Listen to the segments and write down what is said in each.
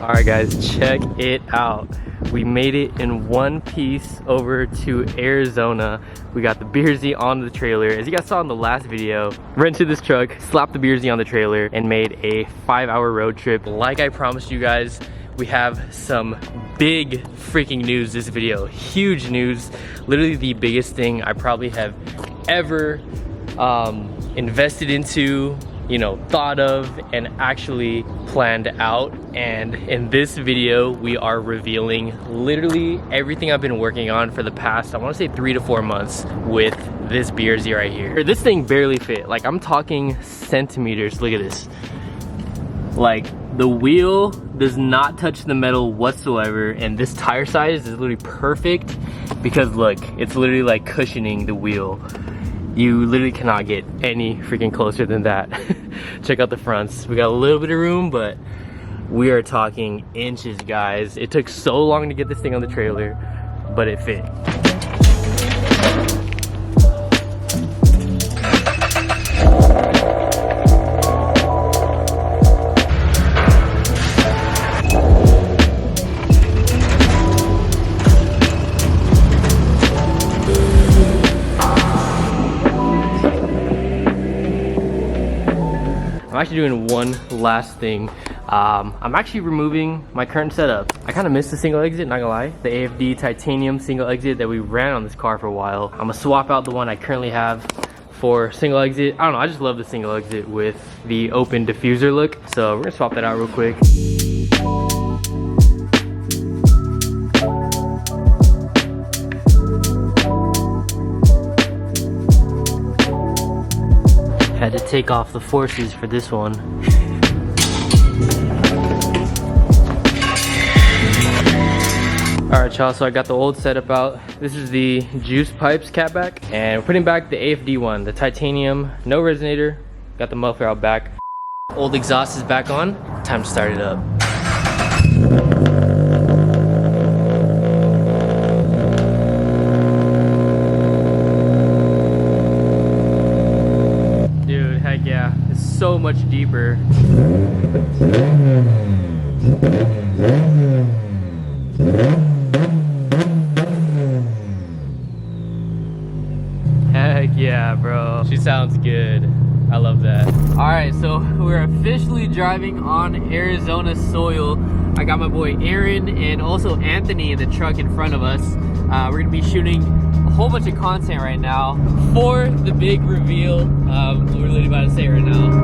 All right guys, check it out. We made it in one piece over to Arizona. We got the BRZ on the trailer. As you guys saw in the last video, rented this truck, slapped the BRZ on the trailer, and made a 5-hour road trip. Like I promised you guys, we have some big freaking news this video. Huge news. Literally the biggest thing I probably have ever invested into, you know, thought of and actually planned out. And in this video we are revealing literally everything I've been working on for the past, I want to say 3 to 4 months with this BRZ right here. This thing barely fit, like I'm talking centimeters. Look at this. Like the wheel does not touch the metal whatsoever, and this tire size is literally perfect because look, it's literally like cushioning the wheel. You literally cannot get any freaking closer than that. Check out the fronts. We got a little bit of room, but we are talking inches, guys. It took so long to get this thing on the trailer, but it fit. I'm actually doing one last thing. I'm actually removing my current setup. I kind of missed the single exit, not gonna lie. The AFD titanium single exit that we ran on this car for a while. I'm gonna swap out the one I currently have for single exit. I don't know, I just love the single exit with the open diffuser look. So we're gonna swap that out real quick. Had to take off the forces for this one. Alright y'all, so I got the old setup out. This is the juice pipes catback, and we're putting back the AFD one, the titanium, no resonator. Got the muffler out back. Old exhaust is back on. Time to start it up. Yeah, it's so much deeper. Heck yeah, bro. She sounds good. I love that. Alright, so we're officially driving on Arizona soil. I got my boy Aaron and also Anthony in the truck in front of us. We're gonna be shooting a whole bunch of content right now for the big reveal. We're literally about to say it right now.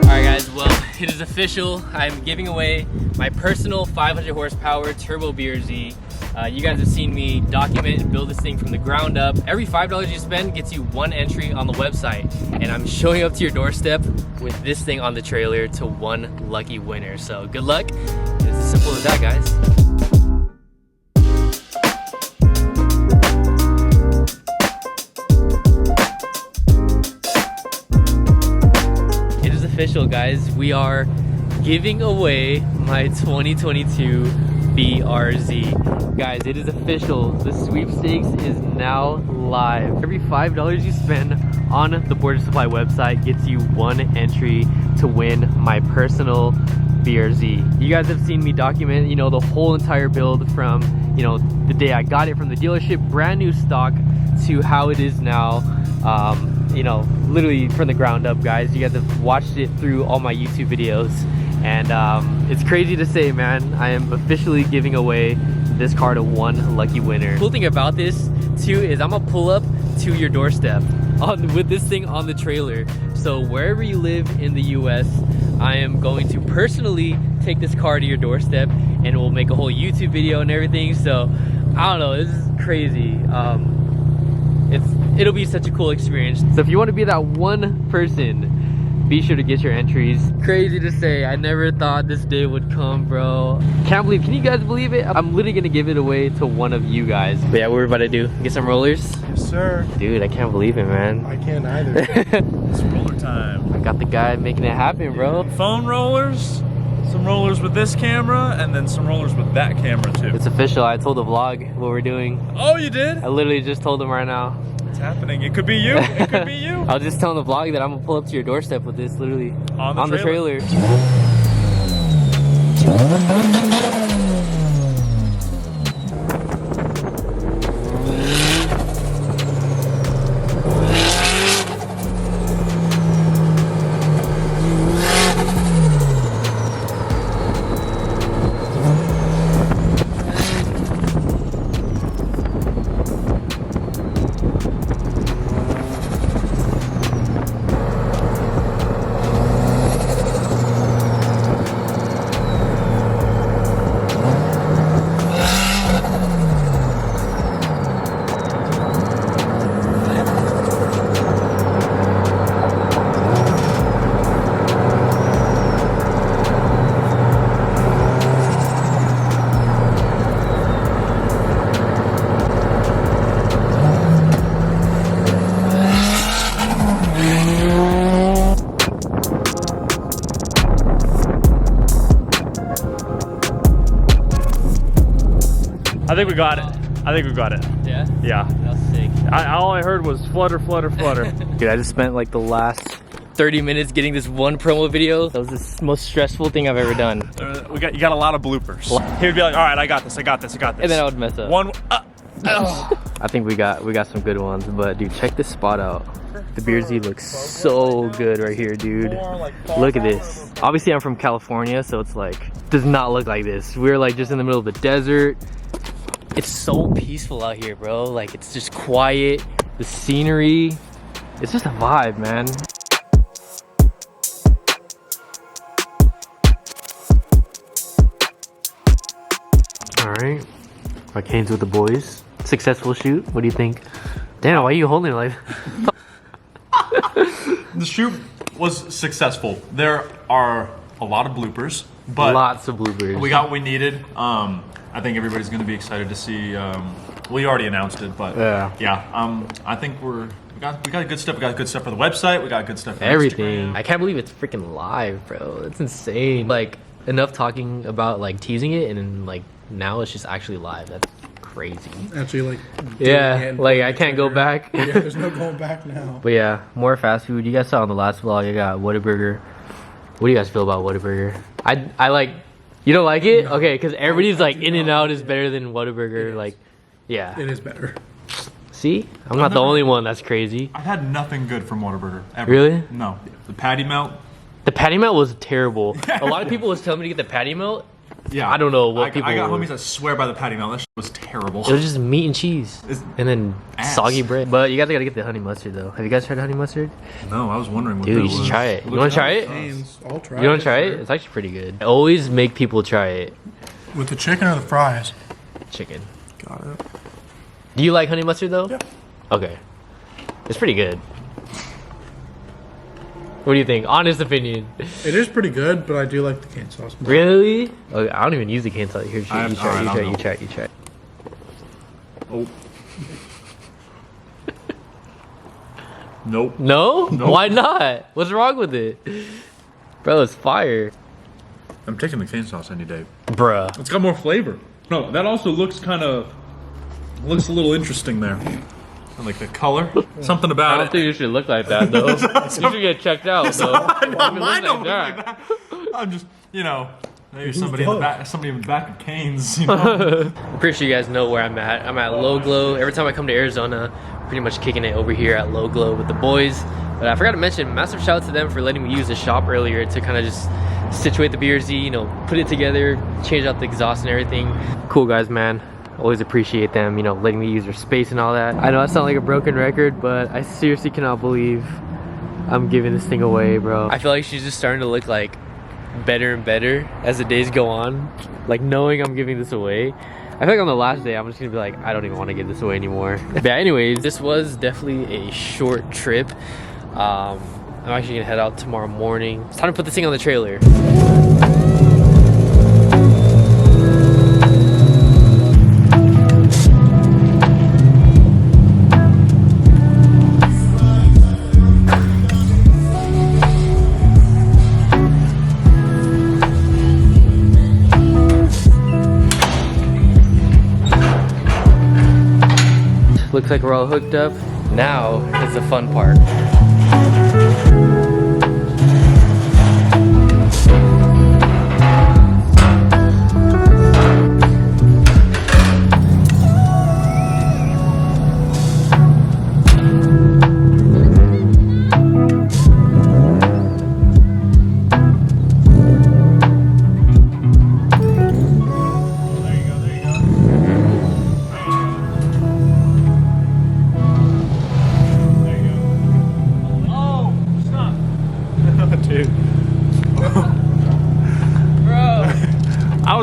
Alright guys, well, it is official. I'm giving away my personal 500 horsepower turbo BRZ. You guys have seen me document and build this thing from the ground up. Every $5 you spend gets you one entry on the website, and I'm showing up to your doorstep with this thing on the trailer to one lucky winner. So good luck. It's as simple as that, guys. Official, guys, we are giving away my 2022 BRZ. Guys, it is official. The sweepstakes is now live. Every $5 you spend on the Borges Supply website gets you one entry to win my personal BRZ. You guys have seen me document, you know, the whole entire build from, you know, the day I got it from the dealership, brand new stock, to how it is now. You know, literally from the ground up, guys. You guys have watched it through all my YouTube videos, and it's crazy to say, man, I am officially giving away this car to one lucky winner. Cool thing about this too is I'm gonna pull up to your doorstep with this thing on the trailer. So wherever you live in the US, I am going to personally take this car to your doorstep, and we'll make a whole YouTube video and everything. So I don't know, this is crazy. It'll be such a cool experience. So if you want to be that one person, be sure to get your entries. Crazy to say, I never thought this day would come, bro. Can't believe, can you guys believe it? I'm literally gonna give it away to one of you guys. But yeah, what we're about to do, get some rollers? Yes, sir. Dude, I can't believe it, man. I can't either. It's roller time. I got the guy making it happen, bro. Phone rollers, some rollers with this camera, and then some rollers with that camera too. It's official. I told the vlog what we're doing. Oh, you did? I literally just told him right now. It's happening. It could be you. It could be you. I was just telling the vlog that I'm gonna pull up to your doorstep with this, literally. On the trailer. I think we got it. I think we got it. Yeah? Yeah. That's sick. All I heard was flutter, flutter, flutter. Dude, I just spent like the last 30 minutes getting this one promo video. That was the most stressful thing I've ever done. You got a lot of bloopers. He would be like, all right, I got this, I got this, I got this. And then I would mess up. I think we got some good ones, but dude, check this spot out. The BRZ looks so good right here, dude. Look at this. Obviously, I'm from California, so it's like, does not look like this. We're like just in the middle of the desert. It's so peaceful out here, bro. Like, it's just quiet. The scenery, it's just a vibe, man. All right, our Canes with the boys. Successful shoot. What do you think? Damn, why are you holding it like The shoot was successful. There are a lot of bloopers, but lots of bloopers. we got what we needed. I think everybody's going to be excited to see. We already announced it, but yeah. I think we got good stuff. We got good stuff for the website. We got good stuff for everything. Instagram. I can't believe it's freaking live, bro. It's insane. Like, enough talking about like teasing it, and then like now it's just actually live. That's crazy. Actually, like, yeah, like I can't go back. Yeah, there's no going back now. But yeah, more fast food. You guys saw in the last vlog, I got Whataburger. What do you guys feel about Whataburger? I like. You don't like it? Okay, because everybody's like In-N-Out is better than Whataburger. Like, yeah. It is better. See, I'm not the only one that's crazy. I've had nothing good from Whataburger ever. Really? No. The patty melt. The patty melt was terrible. A lot of people was telling me to get the patty melt. Yeah. I don't know what people. I got homies that swear by the patty melt. That shit was terrible. It was just meat and cheese, and then ass. soggy bread. But you guys gotta get the honey mustard though. Have you guys tried honey mustard? No, I was wondering what Dude, that you should was. try it. You wanna try it? Canes, I'll try You wanna try it? It's actually pretty good. I always make people try it. With the chicken or the fries? Chicken. Got it. Do you like honey mustard though? Yeah. Okay. It's pretty good. What do you think? Honest opinion. It is pretty good, but I do like the cane sauce more. Really? Okay, I don't even use the cane sauce. Here, you try. Alright, You try. Oh. Nope. No? Why not? What's wrong with it? Bro, it's fire. I'm taking the cane sauce any day. Bruh. It's got more flavor. No, that also looks a little interesting there. I like the color. Something I about don't it. think you should look like that though. You should get checked out though. Mine don't look like that. I'm just, maybe somebody in the back of Canes, I'm pretty sure you guys know where I'm at. I'm at Low Glow. Every time I come to Arizona, I'm pretty much kicking it over here at Low Glow with the boys. But I forgot to mention, massive shout out to them for letting me use the shop earlier to kind of just situate the BRZ, put it together, change out the exhaust and everything. Cool guys, man. Always appreciate them, letting me use their space and all that. I know I sound like a broken record, but I seriously cannot believe I'm giving this thing away, bro. I feel like she's just starting to look like better and better as the days go on. Like, knowing I'm giving this away. I feel like on the last day, I'm just gonna be like, I don't even want to give this away anymore. But anyways, this was definitely a short trip. I'm actually gonna head out tomorrow morning. It's time to put this thing on the trailer. Looks like we're all hooked up. Now is the fun part.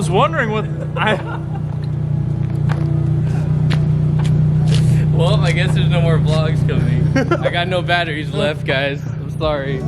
was wondering what Well, I guess there's no more vlogs coming. I got no batteries left, guys. I'm sorry.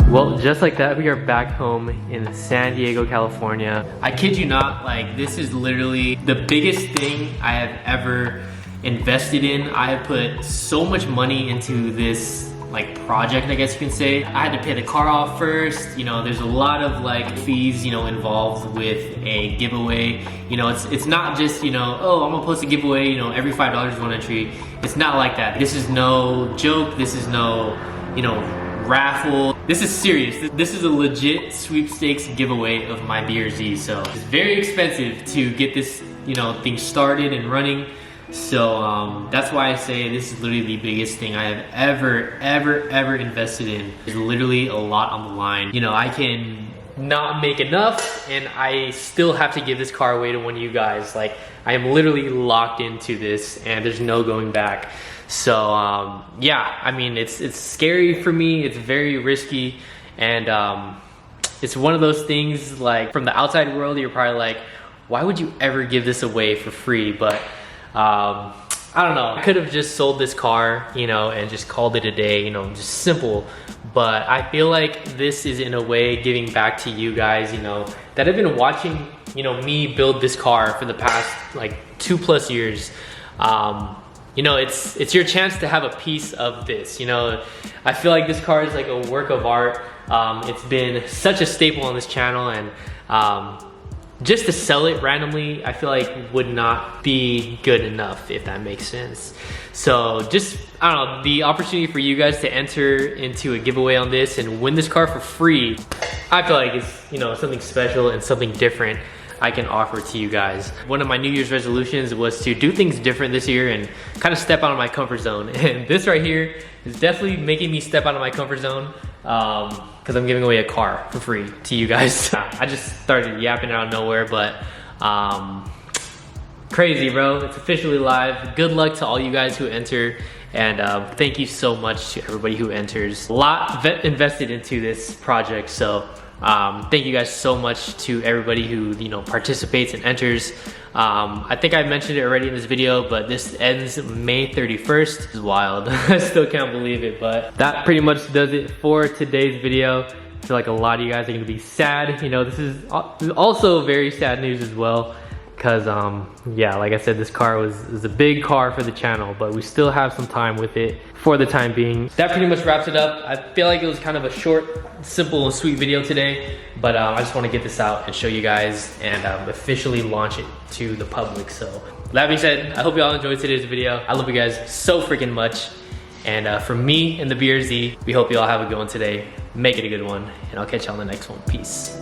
Well, just like that, we are back home in San Diego, California. I kid you not, like, this is literally the biggest thing I have ever invested in. I have put so much money into this like project, I guess you can say. I had to pay the car off first. You know, there's a lot of like fees, you know, involved with a giveaway. You know, it's not just, you know, oh, I'm gonna post a giveaway, you know, every $5 is one entry. It's not like that. This is no joke. This is no, you know, raffle. This is serious. This is a legit sweepstakes giveaway of my BRZ. So it's very expensive to get this, you know, thing started and running. So that's why I say this is literally the biggest thing I have ever invested in. There's literally a lot on the line. You know, I can not make enough and I still have to give this car away to one of you guys. Like, I am literally locked into this and there's no going back. So yeah, I mean, it's scary for me. It's very risky, and it's one of those things, like, from the outside world, you're probably like, why would you ever give this away for free? But I don't know, I could have just sold this car, you know, and just called it a day, you know, just simple. But I feel like this is in a way giving back to you guys, you know, that have been watching, you know, me build this car for the past like 2+ years. You know, it's your chance to have a piece of this. You know, I feel like this car is like a work of art. It's been such a staple on this channel, and just to sell it randomly, I feel like would not be good enough, if that makes sense. So just, I don't know, the opportunity for you guys to enter into a giveaway on this and win this car for free, I feel like it's, you know, something special and something different I can offer to you guys. One of my New Year's resolutions was to do things different this year and kind of step out of my comfort zone. And this right here is definitely making me step out of my comfort zone, because I'm giving away a car for free to you guys. I just started yapping out of nowhere, but crazy, bro. It's officially live. Good luck to all you guys who enter, and thank you so much to everybody who enters. A lot invested into this project, so thank you guys so much to everybody who, you know, participates and enters. I think I mentioned it already in this video, but this ends May 31st. This is wild. I still can't believe it, but that pretty much does it for today's video. I feel like a lot of you guys are gonna be sad. You know, this is also very sad news as well, because yeah, like I said, this car was a big car for the channel, but we still have some time with it for the time being. That pretty much wraps it up. I feel like it was kind of a short, simple, and sweet video today, but I just want to get this out and show you guys and officially launch it to the public. So that being said, I hope you all enjoyed today's video. I love you guys so freaking much, and from me and the BRZ, we hope you all have a good one today. Make it a good one, and I'll catch you on the next one. Peace.